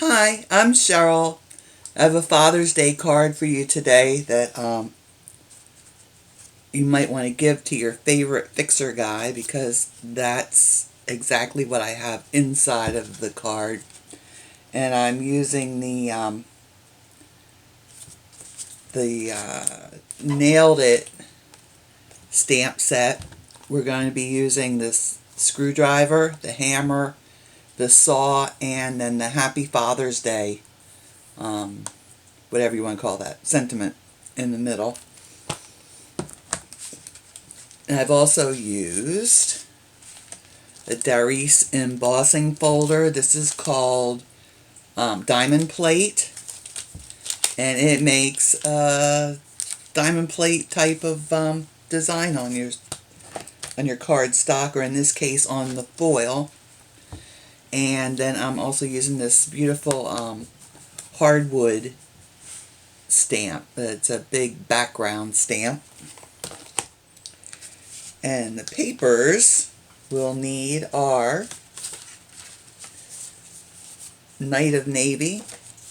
Hi, I'm Cheryl. I have a Father's Day card for you today that you might want to give to your favorite fixer guy because that's exactly what I have inside of the card. And I'm using the Nailed It stamp set. We're going to be using this screwdriver, the hammer, the saw, and then the Happy Father's Day, whatever you want to call that, sentiment in the middle. And I've also used the Darice embossing folder. This is called Diamond Plate, and it makes a diamond plate type of design on your card stock, or in this case on the foil. And then I'm also using this beautiful hardwood stamp. It's a big background stamp. And the papers we'll need are Night of Navy.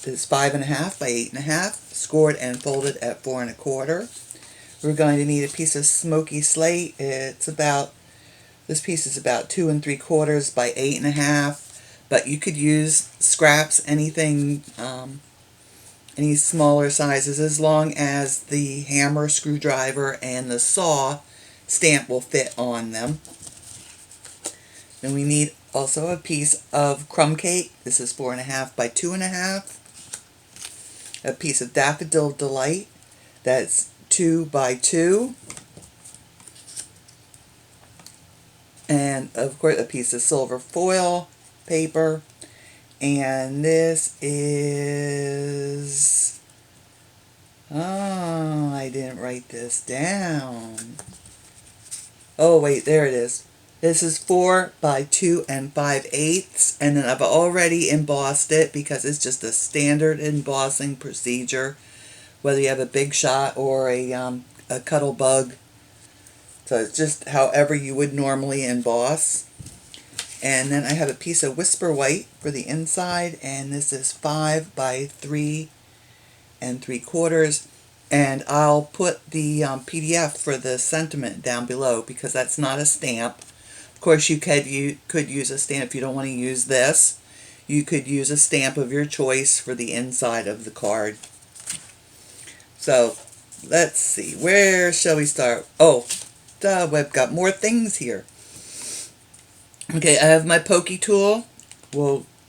It's 5.5 by 8.5, scored and folded at 4 1/4. We're going to need a piece of Smokey Slate. This piece is about 2 3/4 by 8.5, but you could use scraps, anything, any smaller sizes, as long as the hammer, screwdriver, and the saw stamp will fit on them. Then we need also a piece of Crumb Cake. This is 4.5 by 2.5. A piece of Daffodil Delight. That's 2 by 2. And of course a piece of silver foil paper. And this is... oh, I didn't write this down. Oh wait, there it is. This is 4 by 2 5/8, and then I've already embossed it because it's just a standard embossing procedure, whether you have a Big Shot or a Cuttle Bug. So it's just however you would normally emboss. And then I have a piece of Whisper White for the inside, and this is 5 by 3 3/4. And I'll put the PDF for the sentiment down below because that's not a stamp. Of course, you could use a stamp if you don't want to use this. You could use a stamp of your choice for the inside of the card. So, let's see. Where shall we start? Oh, we've got more things here. Okay, I have my pokey tool.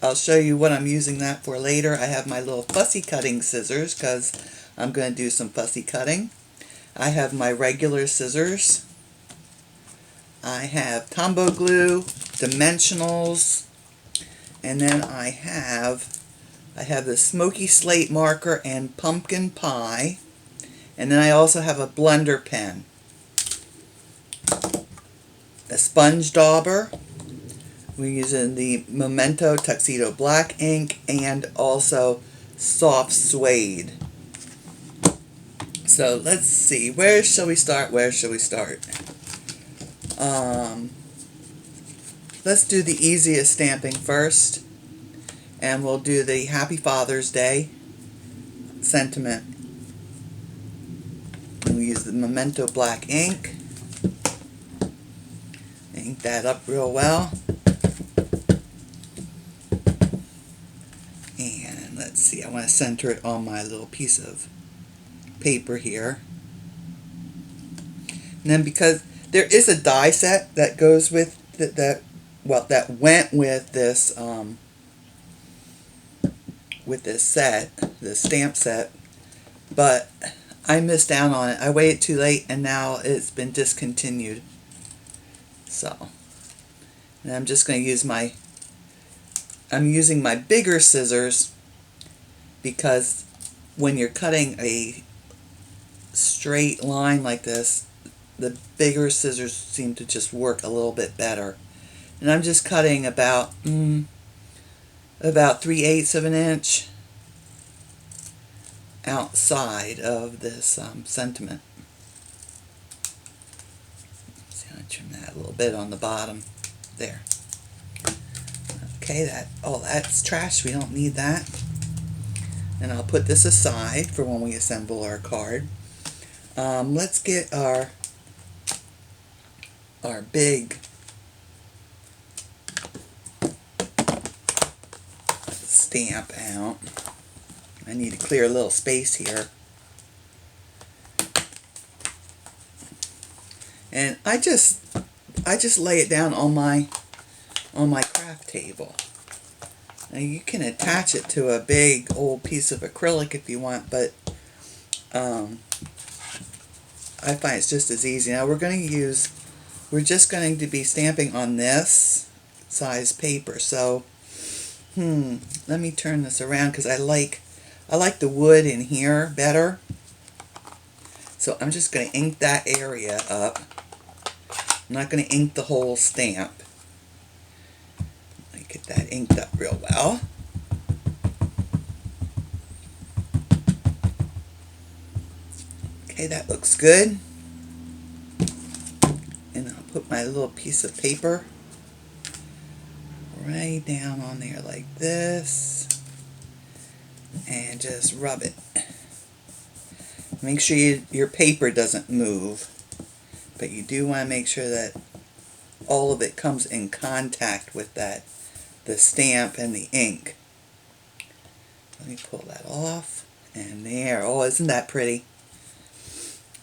I'll show you what I'm using that for later. I have my little fussy cutting scissors because I'm going to do some fussy cutting. I have my regular scissors. I have Tombow glue, Dimensionals, and then I have the Smokey Slate marker and pumpkin pie, and then I also have a blender pen, a sponge dauber. We're using the Memento Tuxedo black ink and also soft suede. So let's see, where shall we start? Let's do the easiest stamping first, and we'll do the Happy Father's Day sentiment. And we use the Memento black ink. Ink that up real well. And let's see, I want to center it on my little piece of paper here. And then because there is a die set that goes with that went with this set, this stamp set, but I missed out on it. I waited too late and now it's been discontinued. So, and I'm just going to use I'm using my bigger scissors because when you're cutting a straight line like this, the bigger scissors seem to just work a little bit better. And I'm just cutting about 3/8 of an inch outside of this sentiment. See, I'm going to trim that a little bit on the bottom there. Okay, that's trash. We don't need that. And I'll put this aside for when we assemble our card. Let's get our big stamp out. I need to clear a little space here. And I just lay it down on my craft table. Now you can attach it to a big old piece of acrylic if you want, but I find it's just as easy. Now we're just going to be stamping on this size paper. So let me turn this around because I like the wood in here better. So I'm just going to ink that area up. I'm not going to ink the whole stamp. Let me get that inked up real well. Okay, that looks good. And I'll put my little piece of paper right down on there like this. And just rub it. Make sure your paper doesn't move. But you do want to make sure that all of it comes in contact with the stamp and the ink. Let me pull that off. And there. Oh, isn't that pretty?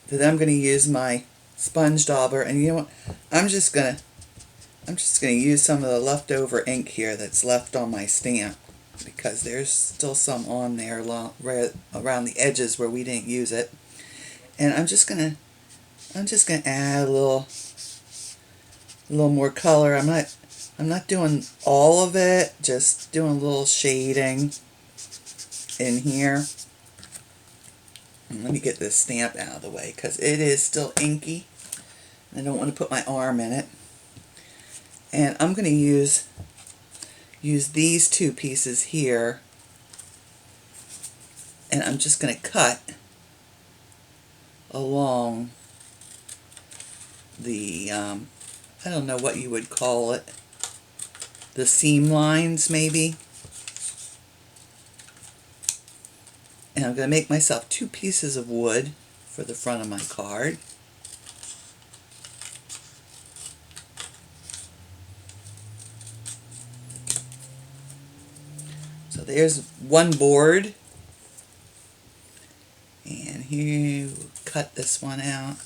So then I'm going to use my sponge dauber, and you know what? I'm just gonna use some of the leftover ink here that's left on my stamp, because there's still some on there around the edges where we didn't use it. And I'm just gonna add a little more color. I'm not doing all of it, just doing a little shading in here. And let me get this stamp out of the way because it is still inky. I don't want to put my arm in it. And I'm going to use these two pieces here, and I'm just going to cut along the, I don't know what you would call it, the seam lines maybe. And I'm going to make myself two pieces of wood for the front of my card. So there's one board. And here, we'll cut this one out.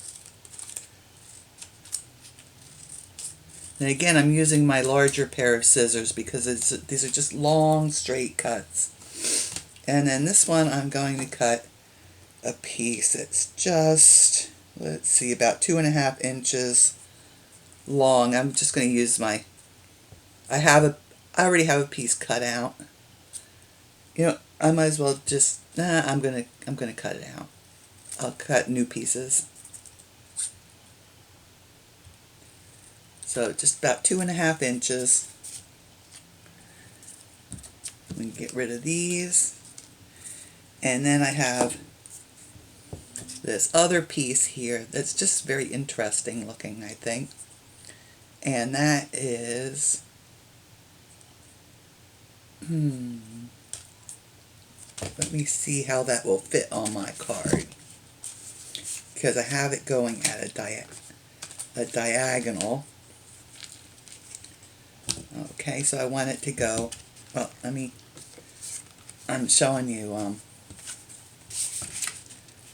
And again, I'm using my larger pair of scissors because these are just long, straight cuts. And then this one, I'm going to cut a piece. It's just, let's see, about 2.5 inches long. I'm just going to use I already have a piece cut out. You know, I might as well just, I'm gonna cut it out. I'll cut new pieces. So just about 2.5 inches. We can get rid of these. And then I have this other piece here that's just very interesting looking, I think. And that is, let me see how that will fit on my card. Because I have it going at a diagonal. Okay, so I want it to go, well, I'm showing you,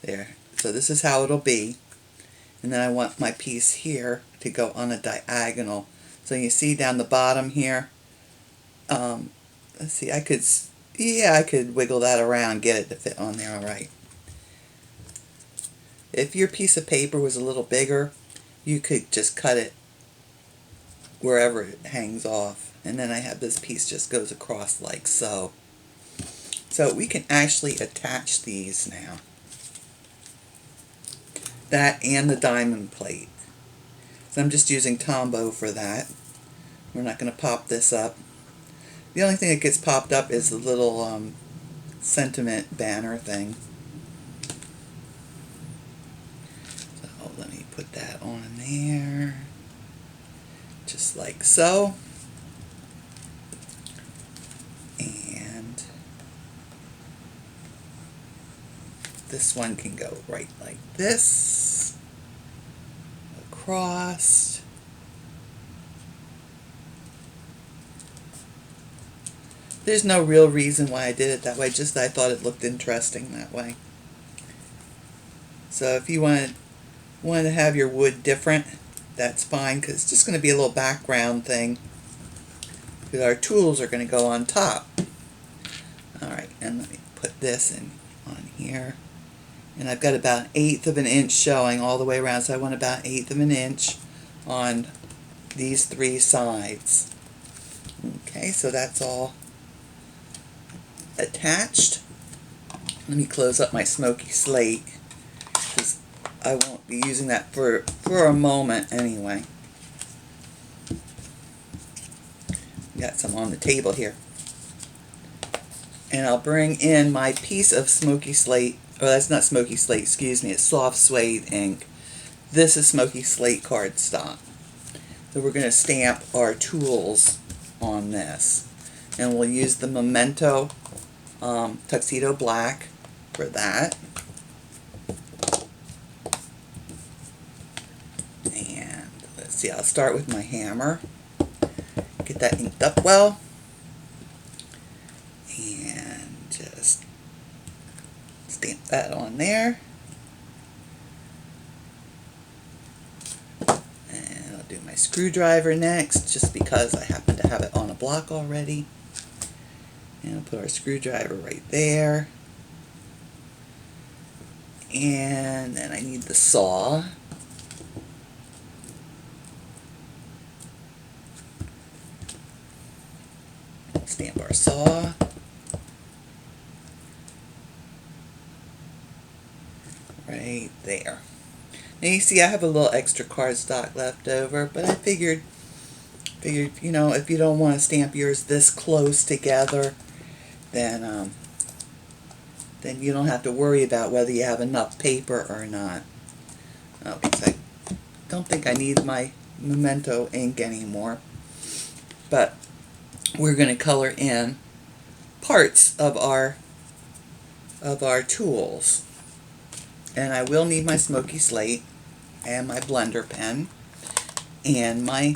there. So this is how it'll be. And then I want my piece here to go on a diagonal. So you see down the bottom here, let's see, I could wiggle that around, get it to fit on there all right. If your piece of paper was a little bigger, you could just cut it wherever it hangs off. And then I have this piece just goes across like so. So we can actually attach these now. That and the diamond plate. So I'm just using Tombow for that. We're not going to pop this up. The only thing that gets popped up is the little sentiment banner thing. So let me put that on there. Just like so. this one can go right like this, across. There's no real reason why I did it that way, just that I thought it looked interesting that way. So if you want to have your wood different, that's fine, because it's just going to be a little background thing. Because our tools are going to go on top. Alright, and let me put this in on here. And I've got about 1/8 of an inch showing all the way around, so I want about 1/8 of an inch on these 3 sides. Okay, so that's all attached. Let me close up my Smokey Slate, because I won't be using that for a moment anyway. Got some on the table here. And I'll bring in my piece of Smokey Slate. Oh, that's not Smokey Slate, excuse me, it's soft suede ink. This is Smokey Slate cardstock. So we're going to stamp our tools on this. And we'll use the Memento Tuxedo Black for that. And let's see, I'll start with my hammer. Get that inked up well. And just stamp that on there. And I'll do my screwdriver next, just because I happen to have it on a block already. And I'll put our screwdriver right there. And then I need the saw. Stamp our saw. Right there. Now you see I have a little extra cardstock left over, but I figured, you know, if you don't want to stamp yours this close together, then you don't have to worry about whether you have enough paper or not. Okay, so I don't think I need my Memento ink anymore, but we're going to color in parts of our tools. And I will need my Smokey Slate and my blender pen and my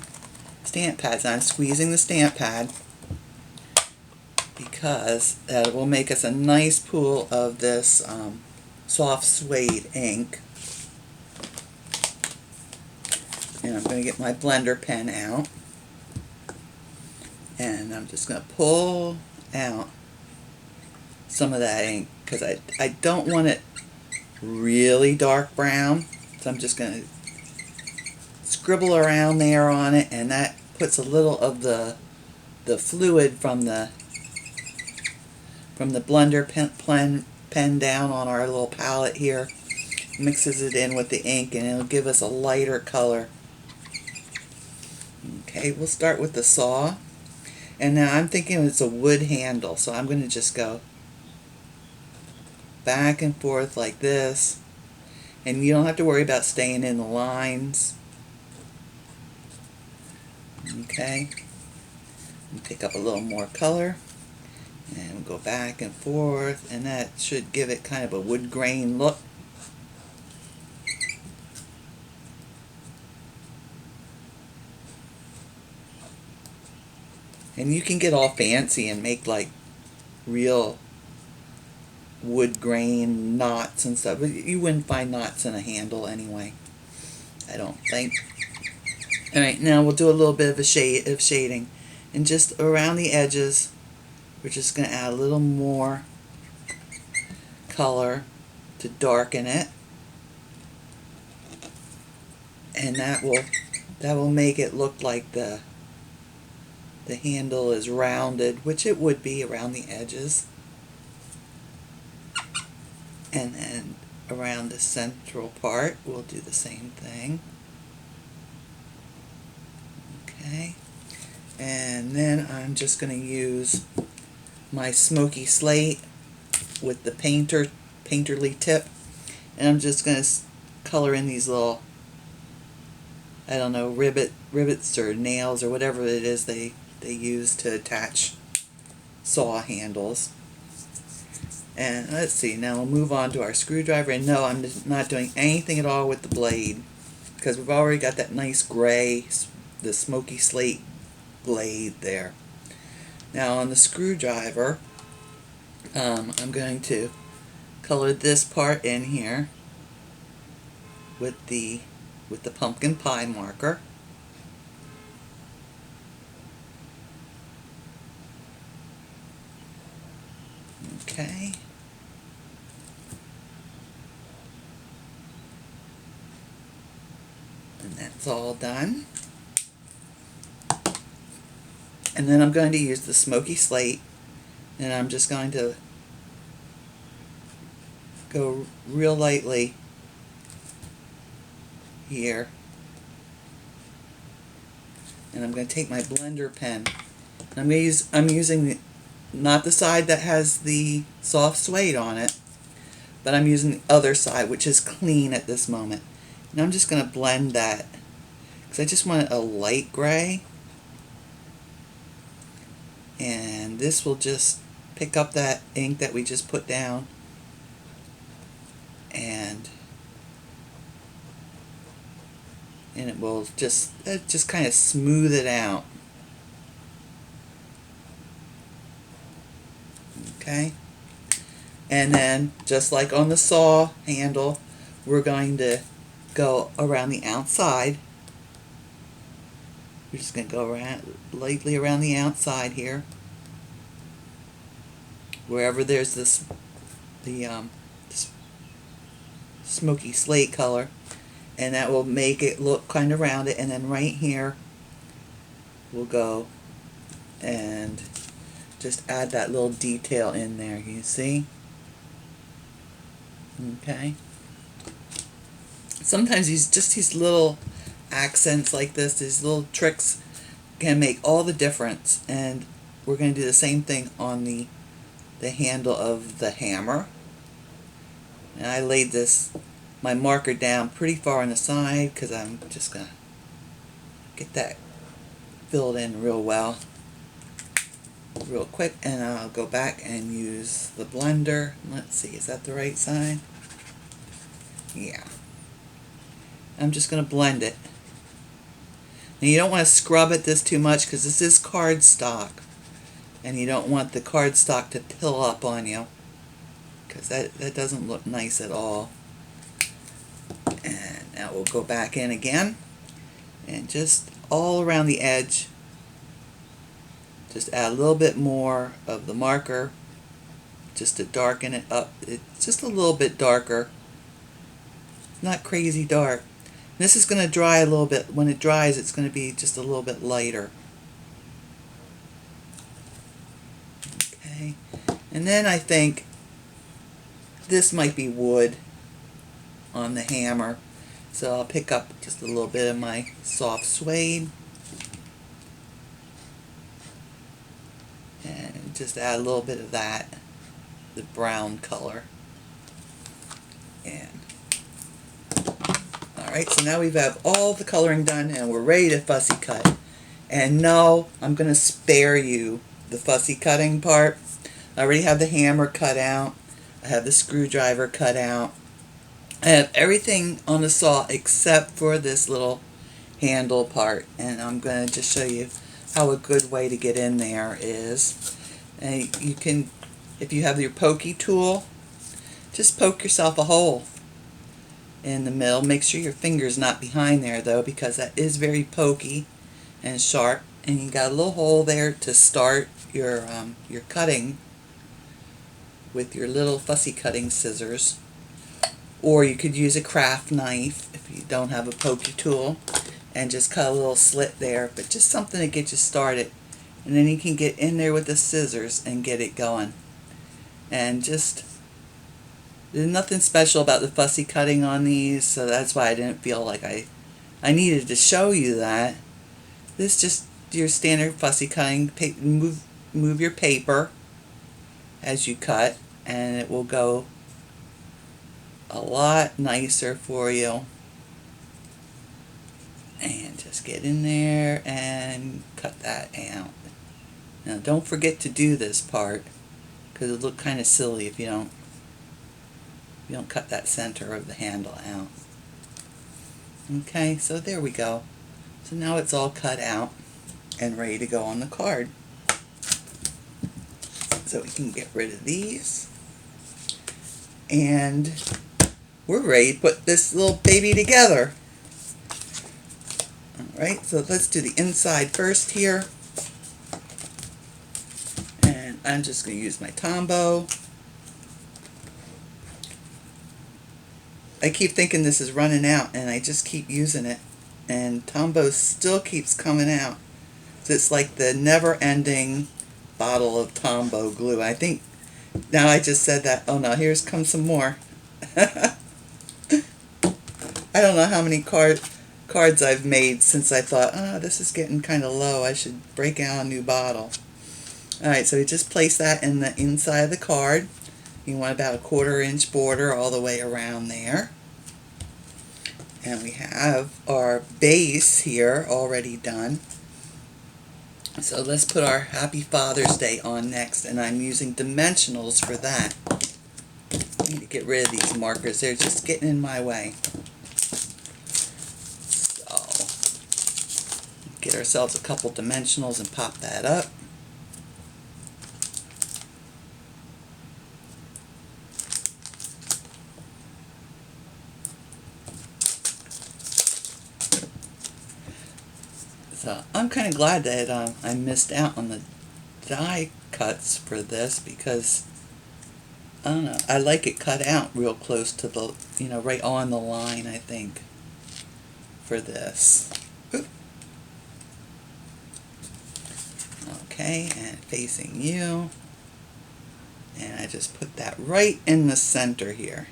stamp pads. And I'm squeezing the stamp pad because that will make us a nice pool of this soft suede ink. And I'm going to get my blender pen out. And I'm just going to pull out some of that ink, because I don't want it really dark brown. So I'm just going to scribble around there on it, and that puts a little of the fluid from the blender pen down on our little palette here, mixes it in with the ink, and it'll give us a lighter color. Okay, we'll start with the saw. And now I'm thinking it's a wood handle, so I'm going to just go back and forth like this. And you don't have to worry about staying in the lines. Okay. And pick up a little more color. And we'll go back and forth, and that should give it kind of a wood grain look. And you can get all fancy and make like real wood grain knots and stuff, but you wouldn't find knots in a handle anyway, I don't think. Alright, now we'll do a little bit of shading, and just around the edges we're just going to add a little more color to darken it, and that will make it look like the handle is rounded, which it would be around the edges. And then around the central part, we'll do the same thing. Okay. And then I'm just going to use my Smokey Slate with the painterly tip. And I'm just going to color in these little, I don't know, rivets or nails or whatever it is they use to attach saw handles. And let's see, now we'll move on to our screwdriver. And no, I'm just not doing anything at all with the blade, because we've already got that nice gray, the Smokey Slate blade there. Now on the screwdriver, I'm going to color this part in here with the pumpkin pie marker. Okay. And that's all done. And then I'm going to use the Smokey Slate, and I'm just going to go real lightly here. And I'm going to take my blender pen. I'm using not the side that has the soft suede on it, but I'm using the other side, which is clean at this moment. And I'm just going to blend that, because I just want a light gray. And this will just pick up that ink that we just put down, and it will just kind of smooth it out. Okay, and then just like on the saw handle, we're going to go around the outside. We're just going to go lightly around the outside here, wherever there's this smoky slate color, and that will make it look kind of rounded. And then right here, we'll go and just add that little detail in there. You see? Okay. Sometimes these little accents like this, these little tricks, can make all the difference. And we're going to do the same thing on the handle of the hammer. And I laid my marker down pretty far on the side, because I'm just going to get that filled in real quick. And I'll go back and use the blender. Let's see, is that the right side? Yeah. I'm just going to blend it. Now you don't want to scrub at this too much, because this is cardstock, and you don't want the cardstock to pill up on you, because that doesn't look nice at all. And now we'll go back in again, and just all around the edge, just add a little bit more of the marker just to darken it up. It's just a little bit darker. It's not crazy dark. This is going to dry a little bit. When it dries, it's going to be just a little bit lighter. Okay. And then I think this might be wood on the hammer. So I'll pick up just a little bit of my soft suede and just add a little bit of that, the brown color. And alright, so now we've have all the coloring done, and we're ready to fussy cut. And no, I'm going to spare you the fussy cutting part. I already have the hammer cut out. I have the screwdriver cut out. I have everything on the saw except for this little handle part. And I'm going to just show you how a good way to get in there is. And you can, if you have your pokey tool, just poke yourself a hole in the middle. Make sure your finger's not behind there though, because that is very pokey and sharp. And you got a little hole there to start your cutting with your little fussy cutting scissors. Or you could use a craft knife if you don't have a pokey tool, and just cut a little slit there, but just something to get you started. And then you can get in there with the scissors and get it going. And just, there's nothing special about the fussy cutting on these, so that's why I didn't feel like I needed to show you that. This is just your standard fussy cutting. Move your paper as you cut, and it will go a lot nicer for you. And just get in there and cut that out. Now don't forget to do this part, because it look kind of silly if you don't cut that center of the handle out. Okay, so there we go. So now it's all cut out and ready to go on the card. So we can get rid of these. And we're ready to put this little baby together. Alright, so let's do the inside first here. And I'm just going to use my Tombow. I keep thinking this is running out, and I just keep using it. And Tombow still keeps coming out. So it's like the never-ending bottle of Tombow glue. I think, now I just said that, oh no, here's comes some more. I don't know how many cards I've made since I thought, oh, this is getting kind of low. I should break out a new bottle. Alright, so we just place that in the inside of the card. You want about a 1/4 inch border all the way around there. And we have our base here already done. So let's put our Happy Father's Day on next, and I'm using Dimensionals for that. I need to get rid of these markers. They're just getting in my way. So, get ourselves a couple Dimensionals and pop that up. So I'm kind of glad that I missed out on the die cuts for this, because I don't know, I like it cut out real close to the, right on the line, I think, for this. Oop. Okay, and facing you, and I just put that right in the center here.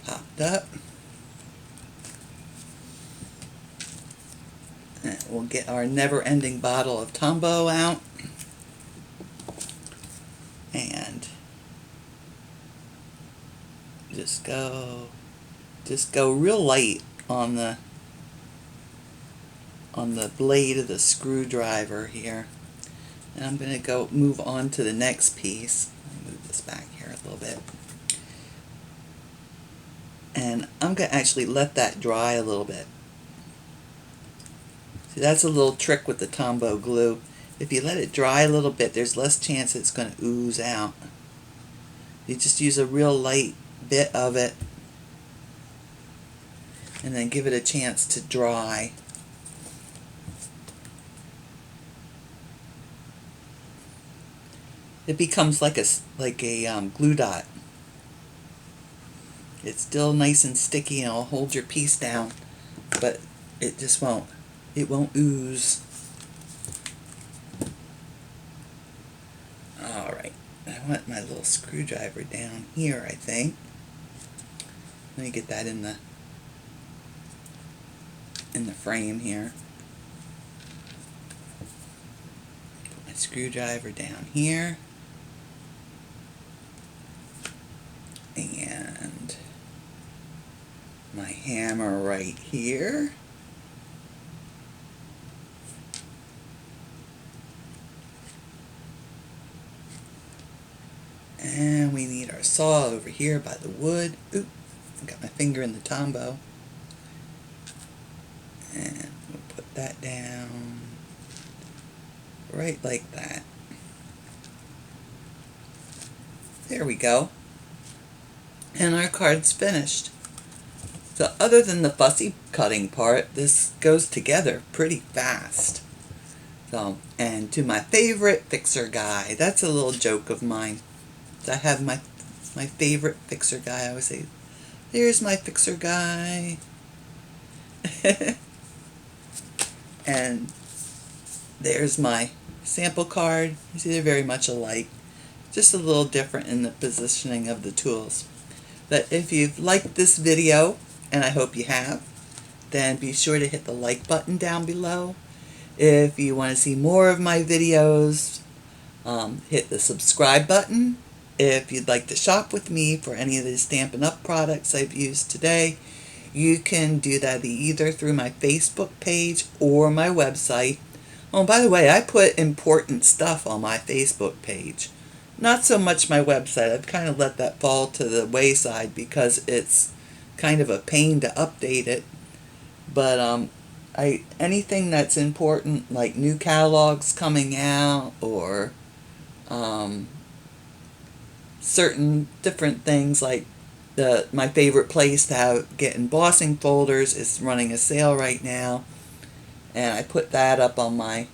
Popped up. And we'll get our never-ending bottle of Tombow out, and just go real light on the blade of the screwdriver here. And I'm going to move on to the next piece. Let me move this back here a little bit. And I'm going to actually let that dry a little bit. See, that's a little trick with the Tombow glue. If you let it dry a little bit, there's less chance it's going to ooze out. You just use a real light bit of it, and then give it a chance to dry. It becomes like a glue dot. It's still nice and sticky, and it'll hold your piece down, but it just won't. It won't ooze. Alright, I want my little screwdriver down here, I think. Let me get that in the frame here. Put my screwdriver down here. And my hammer right here. And we need our saw over here by the wood. Oop, I got my finger in the Tombow. And we'll put that down right like that. There we go. And our card's finished. So other than the fussy cutting part, this goes together pretty fast. So, and to my favorite fixer guy, that's a little joke of mine. I have my favorite fixer guy. I always say, there's my fixer guy. And there's my sample card. You see, they're very much alike. Just a little different in the positioning of the tools. But if you've liked this video, and I hope you have, then be sure to hit the like button down below. If you want to see more of my videos, hit the subscribe button. If you'd like to shop with me for any of the Stampin' Up! Products I've used today, you can do that either through my Facebook page or my website. Oh, by the way, I put important stuff on my Facebook page. Not so much my website. I've kind of let that fall to the wayside because it's kind of a pain to update it. But anything that's important, like new catalogs coming out, or certain different things, like my favorite place to get embossing folders is running a sale right now, and I put that up on my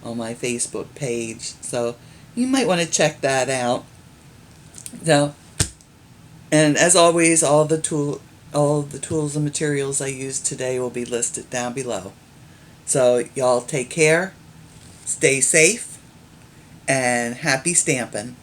Facebook page, so you might want to check that out. So, and as always, all the tools and materials I used today will be listed down below. So y'all take care, stay safe, and happy stamping.